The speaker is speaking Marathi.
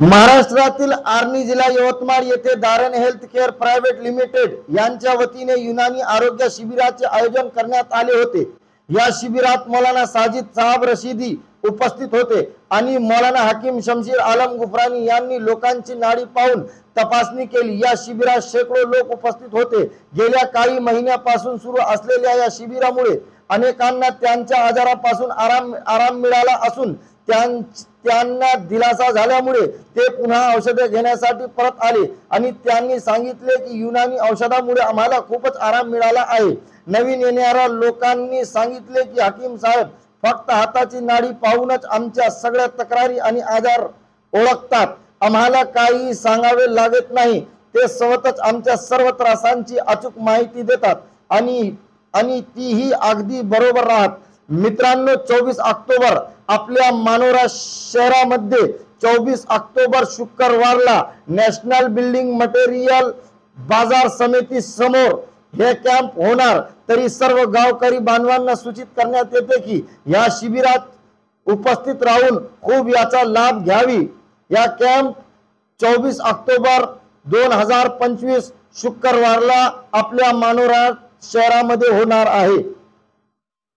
महाराष्ट्रातील आर्णी जिल्हा यवतमाळ येथे दारण हेल्थ केअर प्रायव्हेट लिमिटेड यांच्या वतीने युनानी आरोग्य शिबिराचे आयोजन करण्यात आले होते। या शिबिरात मौलाना साजिद साहब रशीदी उपस्थित होते आणि मौलाना हकीम शमशीर आलम गुफरानी यांनी लोकांची नाडी पाहून तपासणी केली। या शिबिरात शेकडो लोक उपस्थित होते। गेल्या काही महिन्यापासून सुरू असलेल्या या शिबिरामुळे अनेकांना त्यांच्या आजारापासून आराम मिळाला असून त्यांना दिलासा झाल्यामुळे ते पुन्हा औषधे घेण्यासाठी परत आले आणि त्यांनी सांगितले की युनानी औषधामुळे आम्हाला खूपच आराम मिळाला आहे। नवीन येणाऱ्या लोकांनी सांगितले की हकीम साहेब फक्त हाताची नाडी पाहूनच आमच्या सगळ्या तक्रारी आणि आजार ओळखतात। आम्हाला काही सांगावे लागत नाही, ते स्वतःच आमच्या सर्व त्रासांची अचूक माहिती देतात आणि तीही अगदी बरोबर राहत। मित्रांनो, 24 ऑक्टोबर आपल्या मानोरा शहरामध्ये 24 ऑक्टोबर शुक्रवारला नॅशनल बिल्डिंग मटेरियल बाजार समिती समोर हे कॅम्प होणार। तरी सर्व गावकरी बांधवांना सूचित करण्यात येते की या शिबिरात उपस्थित राहून खूप याचा लाभ घ्यावी। या कॅम्प 24 ऑक्टोबर 2025 शुक्रवारला आपल्या मानोरा शहरामध्ये होणार आहे।